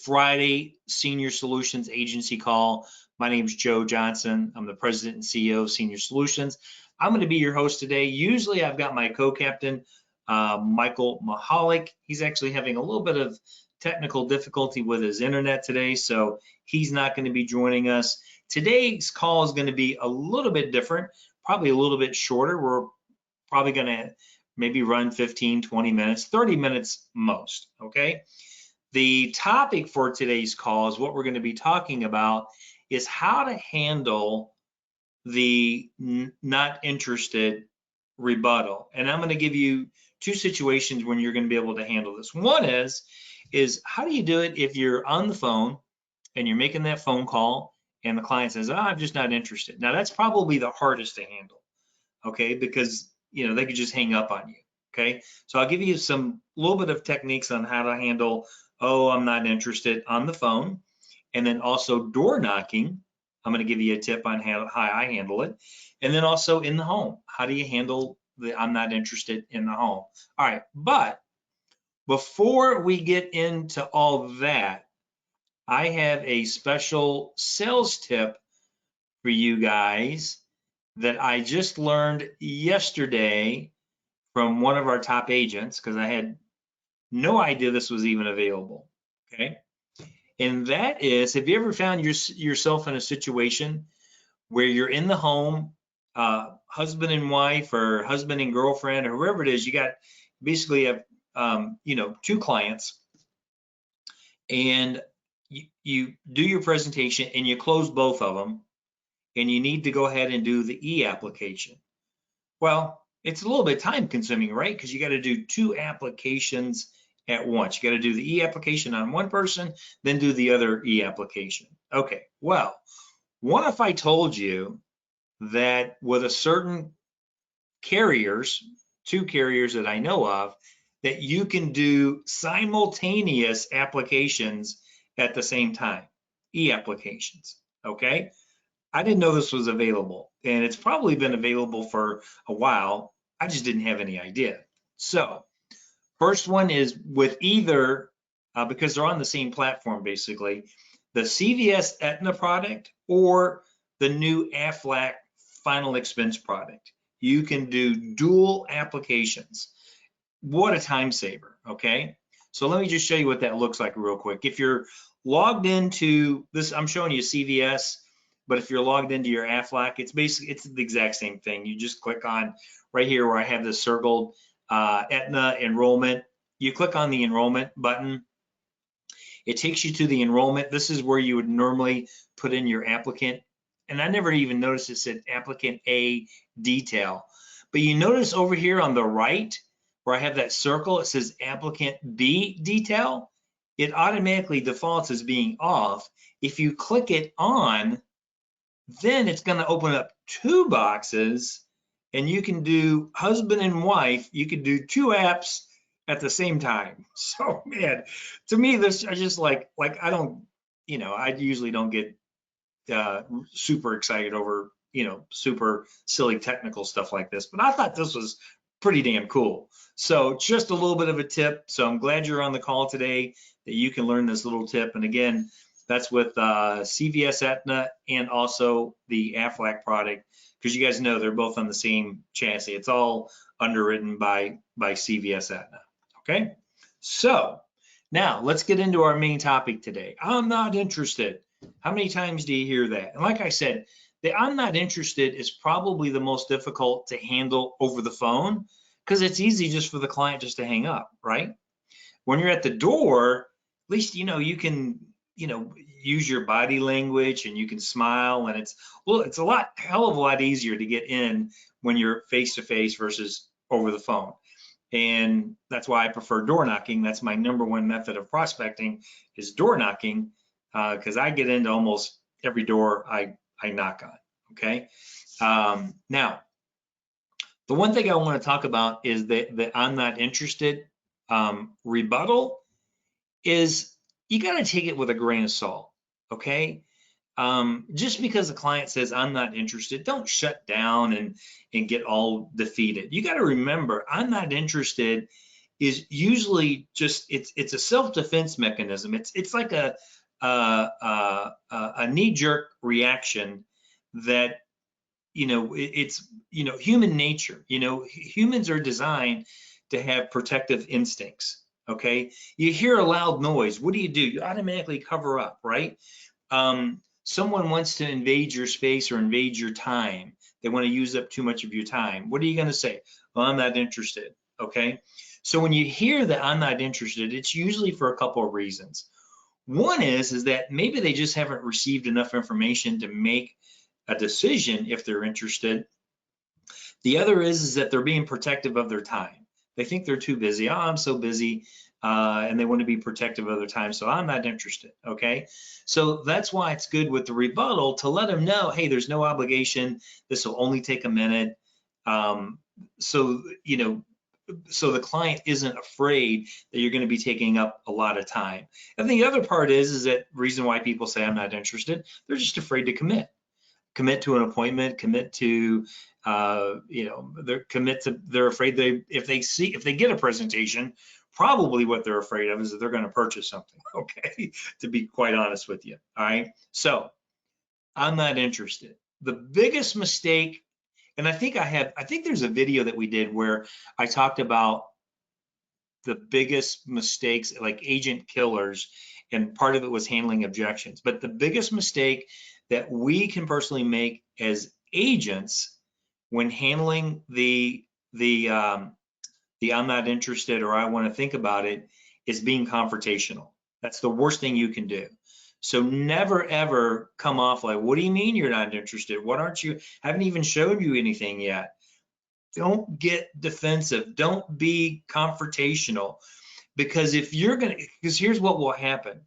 Friday Senior Solutions Agency Call. My name is Joe Johnson. I'm the President and CEO of Senior Solutions. I'm going to be your host today. Usually I've got my co-captain, Michael Mahalik. He's actually having a little bit of technical difficulty with his internet today, so he's not going to be joining us. Today's call is going to be a little bit different, probably a little bit shorter. We're probably going to maybe run 15, 20 minutes, 30 minutes most, okay? The topic for today's call is what we're going to be talking about is how to handle the not interested rebuttal. And I'm going to give you two situations when you're going to be able to handle this. One is how do you do it if you're on the phone and you're making that phone call and the client says, oh, I'm just not interested. Now that's probably the hardest to handle, okay? Because they could just hang up on you, okay? So I'll give you some little bit of techniques on how to handle, oh, I'm not interested on the phone. And then also door knocking. I'm going to give you a tip on how I handle it. And then also in the home, how do you handle the I'm not interested in the home? All right, but before we get into all that, I have a special sales tip for you guys that I just learned yesterday from one of our top agents, because I had no idea this was even available, okay? And that is, have you ever found yourself in a situation where you're in the home, husband and wife or husband and girlfriend or whoever it is, you got basically have, two clients, and you do your presentation and you close both of them, and you need to go ahead and do the e-application. Well, it's a little bit time consuming, right? Because you got to do two applications at once. You got to do the e-application on one person, then do the other e-application. Okay, well, what if I told you that with a certain carriers, two carriers that I know of, that you can do simultaneous applications at the same time, e-applications, okay? I didn't know this was available, and it's probably been available for a while. I just didn't have any idea. So first one is with either, because they're on the same platform basically, the CVS Aetna product or the new Aflac final expense product. You can do dual applications. What a time saver, okay? So let me just show you what that looks like real quick. If you're logged into this, I'm showing you CVS, but if you're logged into your Aflac, it's the exact same thing. You just click on right here where I have this circled Aetna enrollment. You click on the enrollment button. It takes you to the enrollment. This is where you would normally put in your applicant. And I never even noticed it said applicant A detail. But you notice over here on the right where I have that circle, it says applicant B detail. It automatically defaults as being off. If you click it on, then it's going to open up two boxes, and you can do husband and wife. You can do two apps at the same time. So man, to me, this I just like I don't, I usually don't get super excited over, super silly technical stuff like this, but I thought this was pretty damn cool. So just a little bit of a tip. So I'm glad you're on the call today that you can learn this little tip. And again, that's with CVS Aetna and also the Aflac product, because you guys know they're both on the same chassis. It's all underwritten by CVS Aetna, okay? So now let's get into our main topic today. I'm not interested. How many times do you hear that? And like I said, the I'm not interested is probably the most difficult to handle over the phone, because it's easy just for the client just to hang up, right? When you're at the door, at least you can use your body language and you can smile, and it's a hell of a lot easier to get in when you're face to face versus over the phone. And that's why I prefer door knocking. That's my number one method of prospecting, is door knocking, because I get into almost every door I knock on, okay? Now, the one thing I want to talk about is that I'm not interested rebuttal is, you got to take it with a grain of salt, okay? Just because the client says, I'm not interested, don't shut down and get all defeated. You got to remember, I'm not interested is usually just it's a self-defense mechanism. It's like a knee-jerk reaction that it's human nature. Humans are designed to have protective instincts. Okay, you hear a loud noise. What do? You automatically cover up, right? Someone wants to invade your space or invade your time. They want to use up too much of your time. What are you going to say? Well, I'm not interested. Okay. So when you hear that I'm not interested, it's usually for a couple of reasons. One is that maybe they just haven't received enough information to make a decision if they're interested. The other is that they're being protective of their time. They think they're too busy. Oh, I'm so busy. And they want to be protective of their time, so I'm not interested, okay? So that's why it's good with the rebuttal to let them know, hey, there's no obligation. This will only take a minute. So the client isn't afraid that you're going to be taking up a lot of time. And the other part is that reason why people say I'm not interested, they're just afraid to commit to an appointment, commit to they're afraid if they get a presentation, probably what they're afraid of is that they're going to purchase something. Okay, to be quite honest with you. All right, so I'm not interested. The biggest mistake, and I think there's a video that we did where I talked about the biggest mistakes, like agent killers, and part of it was handling objections. But the biggest mistake that we can personally make as agents when handling the I'm not interested or I want to think about it is being confrontational. That's the worst thing you can do. So never ever come off like, what do you mean you're not interested? What aren't you? Haven't even showed you anything yet. Don't get defensive. Don't be confrontational, because because here's what will happen.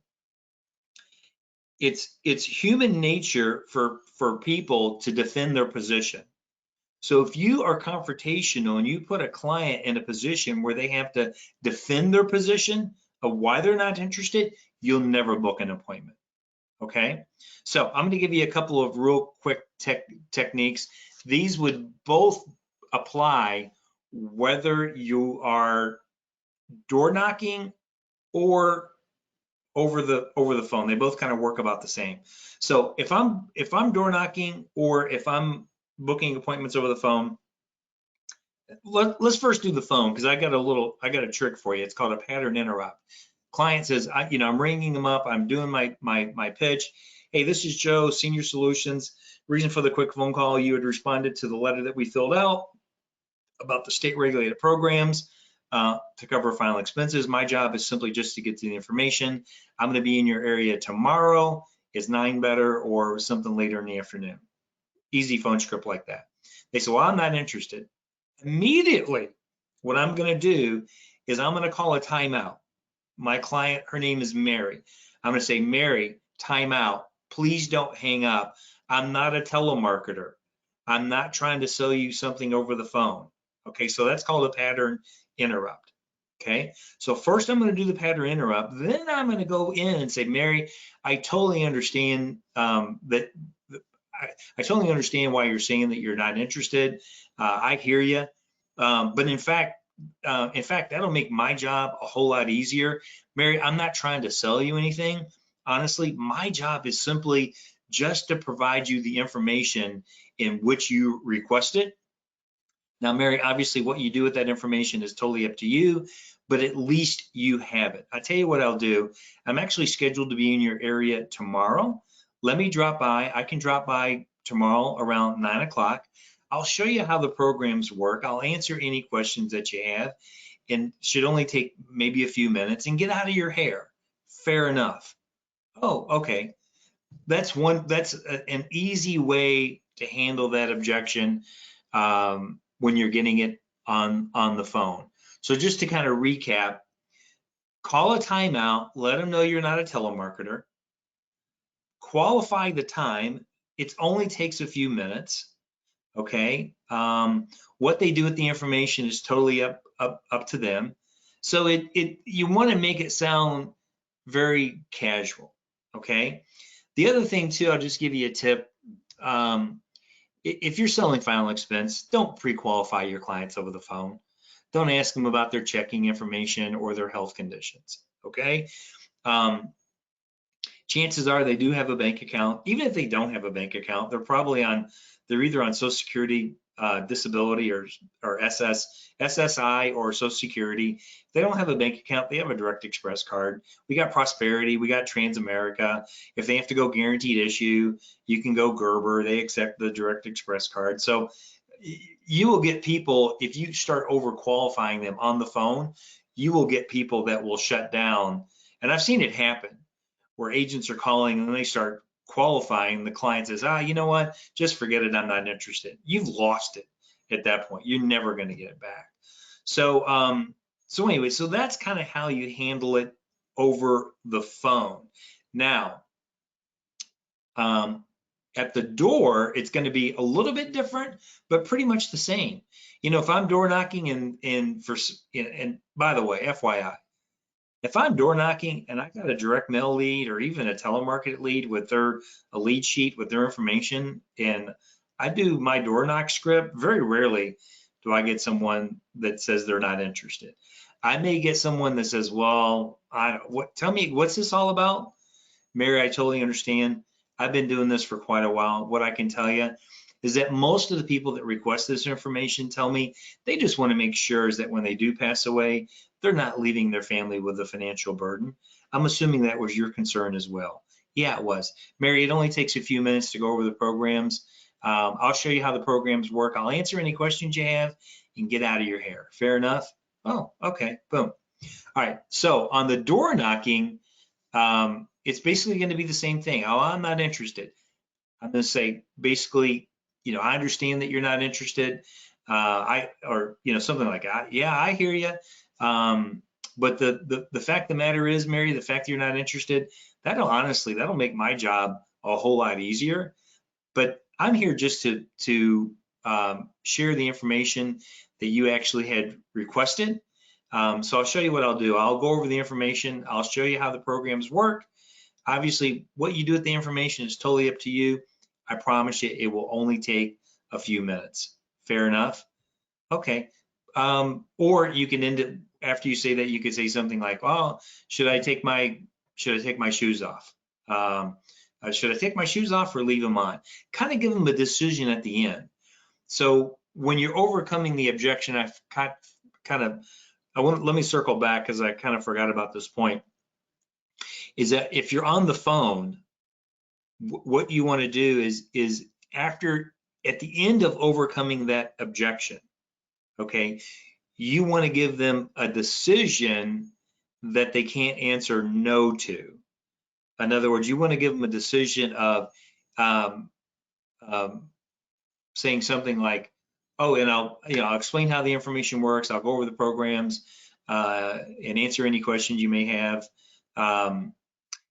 It's human nature for people to defend their position. So if you are confrontational and you put a client in a position where they have to defend their position of why they're not interested, you'll never book an appointment. Okay, so I'm going to give you a couple of real quick techniques. These would both apply whether you are door knocking or over the phone. They both kind of work about the same. So if I'm door knocking or if I'm booking appointments over the phone, let's first do the phone, because I got a trick for you. It's called a pattern interrupt. Client says, I'm ringing them up. I'm doing my pitch. Hey, this is Joe, Senior Solutions. Reason for the quick phone call: you had responded to the letter that we filled out about the state regulated programs to cover final expenses. My job is simply just to get to the information. I'm going to be in your area tomorrow. Is 9 better, or something later in the afternoon? Easy phone script like that. They say, well, I'm not interested. Immediately, what I'm going to do is I'm going to call a timeout. My client, her name is Mary. I'm going to say, Mary, timeout. Please don't hang up. I'm not a telemarketer. I'm not trying to sell you something over the phone. Okay, so that's called a pattern interrupt. Okay, so first I'm going to do the pattern interrupt. Then I'm going to go in and say, Mary, I totally understand that. I totally understand why you're saying that you're not interested. I hear you, but in fact, that'll make my job a whole lot easier. Mary, I'm not trying to sell you anything. Honestly, my job is simply just to provide you the information in which you requested. Now, Mary, obviously what you do with that information is totally up to you, but at least you have it. I tell you what I'll do. I'm actually scheduled to be in your area tomorrow. Let me drop by. I can drop by tomorrow around 9 o'clock. I'll show you how the programs work. I'll answer any questions that you have, and should only take maybe a few minutes, and get out of your hair. Fair enough. Oh, okay. That's an easy way to handle that objection when you're getting it on the phone. So just to kind of recap, call a timeout, let them know you're not a telemarketer, qualify the time. It only takes a few minutes. Okay. What they do with the information is totally up to them. So you want to make it sound very casual. Okay. The other thing too, I'll just give you a tip. If you're selling final expense, don't pre-qualify your clients over the phone. Don't ask them about their checking information or their health conditions, okay? Chances are they do have a bank account. Even if they don't have a bank account, they're either on Social Security, disability, or SSI or Social Security. If they don't have a bank account, they have a Direct Express card. We got Prosperity, we got Transamerica. If they have to go guaranteed issue, you can go Gerber. They accept the Direct Express card. So you will get people, if you start overqualifying them on the phone, you will get people that will shut down. And I've seen it happen where agents are calling and they start qualifying. The client says, you know what? Just forget it. I'm not interested. You've lost it at that point. You're never going to get it back. So, so anyway, so that's kind of how you handle it over the phone. Now, at the door, it's going to be a little bit different, but pretty much the same. You know, if I'm door knocking and by the way, FYI, if I'm door knocking and I got a direct mail lead or even a telemarketing lead with a lead sheet with their information, and I do my door knock script, very rarely do I get someone that says they're not interested. I may get someone that says, well, tell me, what's this all about? Mary, I totally understand. I've been doing this for quite a while. What I can tell you is that most of the people that request this information tell me they just want to make sure is that when they do pass away, they're not leaving their family with a financial burden. I'm assuming that was your concern as well. Yeah, it was. Mary, it only takes a few minutes to go over the programs. I'll show you how the programs work. I'll answer any questions you have and get out of your hair. Fair enough? Oh, okay, boom. All right, so on the door knocking, it's basically going to be the same thing. Oh, I'm not interested. I'm going to say basically, you know, I understand that you're not interested. Something like that. Yeah, I hear you. But the fact of the matter is, Mary, the fact that you're not interested, that'll make my job a whole lot easier. But I'm here just to share the information that you actually had requested. So I'll show you what I'll do. I'll go over the information. I'll show you how the programs work. Obviously, what you do with the information is totally up to you. I promise you, it will only take a few minutes. Fair enough? Okay. Or you can end it after you say that. You could say something like, "Oh, should I take my shoes off? Should I take my shoes off or leave them on?" Kind of give them a decision at the end. So when you're overcoming the objection, let me circle back because I kind of forgot about this point. Is that if you're on the phone, what you want to do is at the end of overcoming that objection, okay, you want to give them a decision that they can't answer no to. In other words, you want to give them a decision of saying something like, oh, and I'll explain how the information works. I'll go over the programs and answer any questions you may have.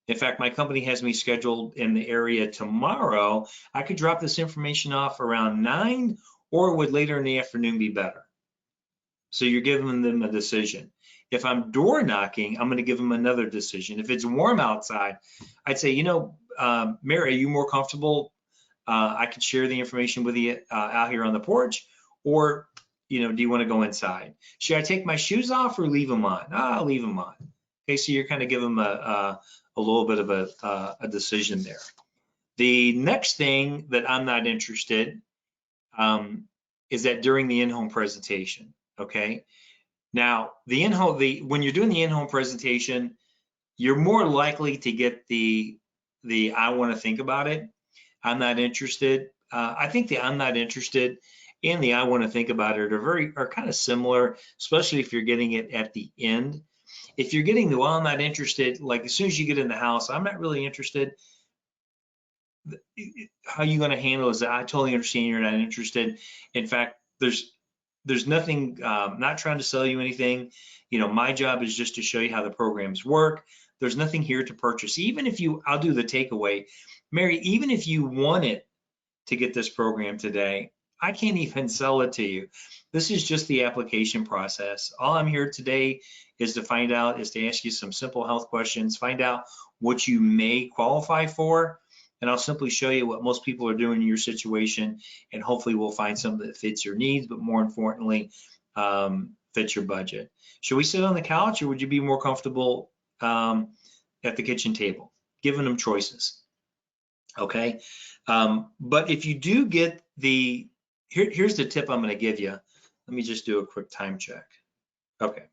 In fact, my company has me scheduled in the area tomorrow. I could drop this information off around 9, or would later in the afternoon be better? So you're giving them a decision. If I'm door knocking, I'm going to give them another decision. If it's warm outside, I'd say, Mary, are you more comfortable? I could share the information with you out here on the porch, or, do you want to go inside? Should I take my shoes off or leave them on? I'll leave them on. Okay, so you're kind of giving them a little bit of a decision there. The next thing that I'm not interested is that during the in-home presentation, okay? Now, when you're doing the in-home presentation, you're more likely to get the I want to think about it, I'm not interested. I think the I'm not interested and the I want to think about it are kind of similar, especially if you're getting it at the end. If you're getting the, well, I'm not interested, like as soon as you get in the house, I'm not really interested. How you going to handle is that I totally understand you're not interested. In fact, there's nothing, not trying to sell you anything. My job is just to show you how the programs work. There's nothing here to purchase. I'll do the takeaway. Mary, even if you wanted to get this program today, I can't even sell it to you. This is just the application process. All I'm here today is to ask you some simple health questions, find out what you may qualify for, and I'll simply show you what most people are doing in your situation, and hopefully we'll find something that fits your needs, but more importantly, fits your budget. Should we sit on the couch, or would you be more comfortable at the kitchen table? Giving them choices. Okay. But if you do get here's the tip I'm going to give you. Let me just do a quick time check. Okay.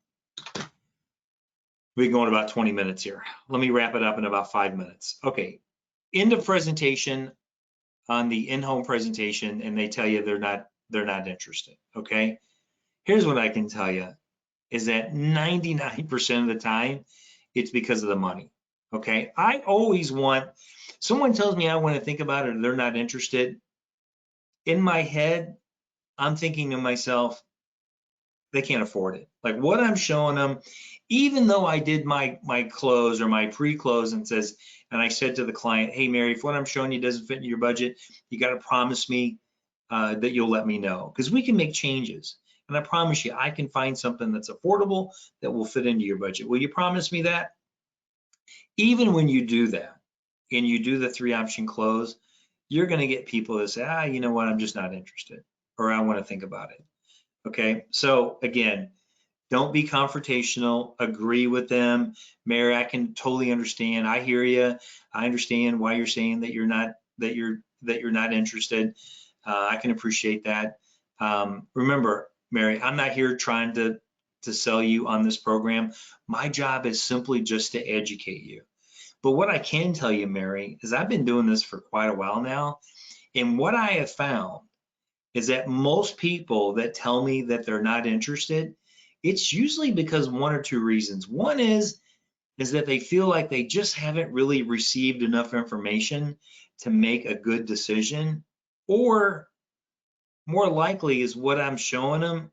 We're going about 20 minutes here. Let me wrap it up in about 5 minutes. Okay. End of presentation on the in-home presentation, and they tell you they're not interested. Okay. Here's what I can tell you is that 99% of the time, it's because of the money. Okay. I always want, someone tells me I want to think about it or they're not interested. In my head, I'm thinking to myself, they can't afford it. Like what I'm showing them, even though I did my close or my pre-close and I said to the client, hey, Mary, if what I'm showing you doesn't fit in your budget, you got to promise me that you'll let me know, because we can make changes. And I promise you, I can find something that's affordable that will fit into your budget. Will you promise me that? Even when you do that and you do the 3-option close, you're going to get people that say, you know what, I'm just not interested, or I want to think about it. Okay, so again, don't be confrontational, agree with them. Mary, I can totally understand. I hear you. I understand why you're saying that you're not interested. I can appreciate that. Remember, Mary, I'm not here trying to sell you on this program. My job is simply just to educate you. But what I can tell you, Mary, is I've been doing this for quite a while now, and what I have found is that most people that tell me that they're not interested, it's usually because one or two reasons. One is that they feel like they just haven't really received enough information to make a good decision, or more likely is what I'm showing them,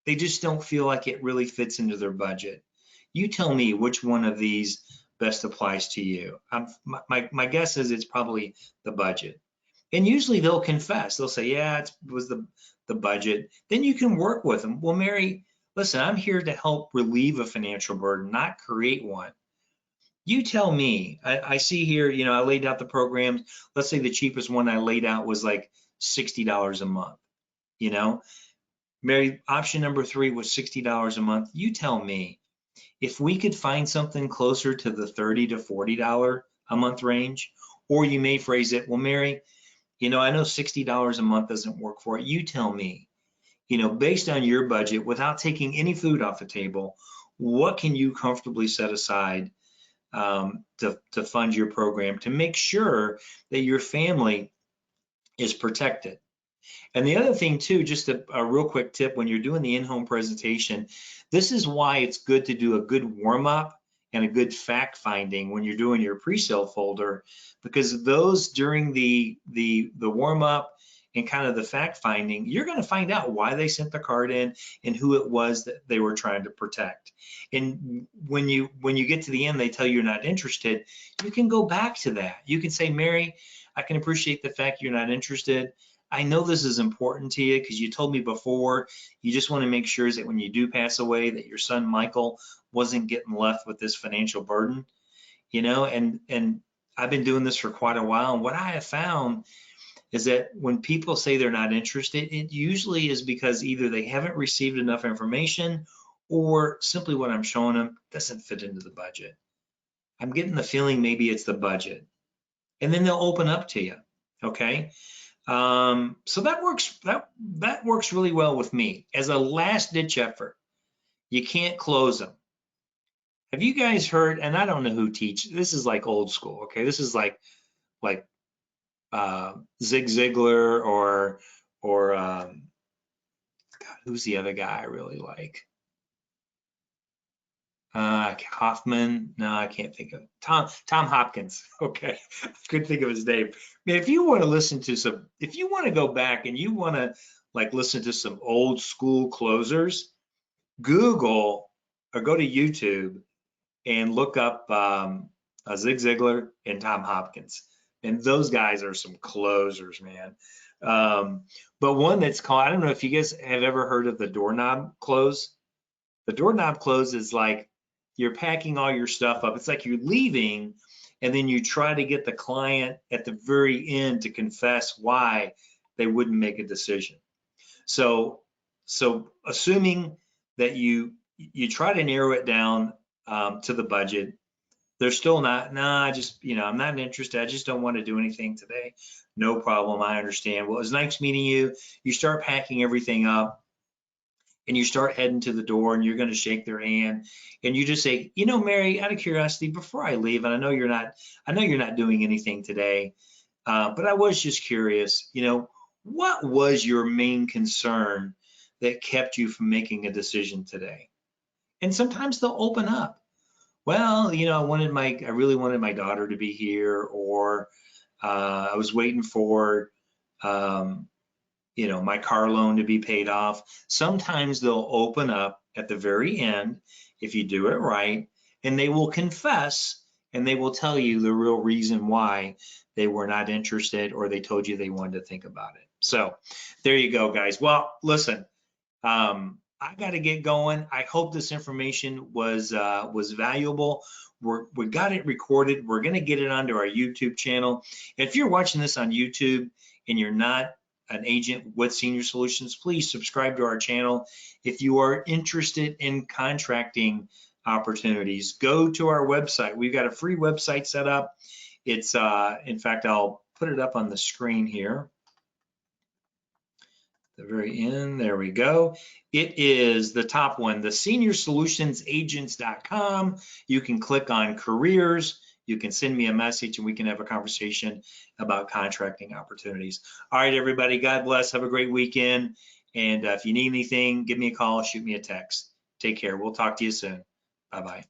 they just don't feel like it really fits into their budget. You tell me which one of these best applies to you. My guess is it's probably the budget. And usually they'll confess. They'll say, yeah, it was the budget. Then you can work with them. Well, Mary, listen, I'm here to help relieve a financial burden, not create one. You tell me. I see here, I laid out the programs. Let's say the cheapest one I laid out was like $60 a month. Mary, option number 3 was $60 a month. You tell me, if we could find something closer to the $30 to $40 a month range, or you may phrase it, well, Mary, I know $60 a month doesn't work for it. You tell me, based on your budget, without taking any food off the table, what can you comfortably set aside to fund your program to make sure that your family is protected? And the other thing too, just a real quick tip, when you're doing the in-home presentation, this is why it's good to do a good warm-up and a good fact finding when you're doing your pre-sale folder, because those during the warm-up and kind of the fact finding, you're going to find out why they sent the card in and who it was that they were trying to protect. And when you get to the end, they tell you you're not interested, you can go back to that. You can say, Mary, I can appreciate the fact you're not interested. I know this is important to you because you told me before you just want to make sure that when you do pass away that your son Michael wasn't getting left with this financial burden, and I've been doing this for quite a while. And what I have found is that when people say they're not interested, it usually is because either they haven't received enough information, or simply what I'm showing them doesn't fit into the budget. I'm getting the feeling maybe it's the budget, and then they'll open up to you. Okay. So that works really well with me as a last ditch effort. You can't close them. Have you guys heard, and I don't know who teaches, this is like old school, okay? This is like Zig Ziglar or God, who's the other guy I really like? Hoffman. No, I can't think of it. Tom Hopkins. Okay, I couldn't think of his name. I mean, if you want to listen to if you want to go back and you want to listen to some old school closers, Google or go to YouTube and look up Zig Ziglar and Tom Hopkins. And those guys are some closers, man. But one that's called, I don't know if you guys have ever heard of the doorknob close. The doorknob close is like you're packing all your stuff up. It's like you're leaving, and then you try to get the client at the very end to confess why they wouldn't make a decision. So assuming that you try to narrow it down to the budget. They're still not, nah, I just, I'm not interested. I just don't want to do anything today. No problem. I understand. Well, it was nice meeting you. You start packing everything up and you start heading to the door and you're going to shake their hand and you just say, Mary, out of curiosity, before I leave, and I know you're not doing anything today, but I was just curious, what was your main concern that kept you from making a decision today? And sometimes they'll open up. Well, I really wanted my daughter to be here, or I was waiting for, my car loan to be paid off. Sometimes they'll open up at the very end if you do it right, and they will confess and they will tell you the real reason why they were not interested, or they told you they wanted to think about it. So there you go, guys. Well, listen, I got to get going. I hope this information was valuable. We got it recorded. We're going to get it onto our YouTube channel. If you're watching this on YouTube and you're not an agent with Senior Solutions, please subscribe to our channel. If you are interested in contracting opportunities, go to our website. We've got a free website set up. It's, in fact, I'll put it up on the screen here. The very end, there we go. It is the top one, the seniorssolutionsagents.com. You can click on careers. You can send me a message and we can have a conversation about contracting opportunities. All right, everybody, God bless. Have a great weekend. And if you need anything, give me a call, shoot me a text. Take care. We'll talk to you soon. Bye-bye.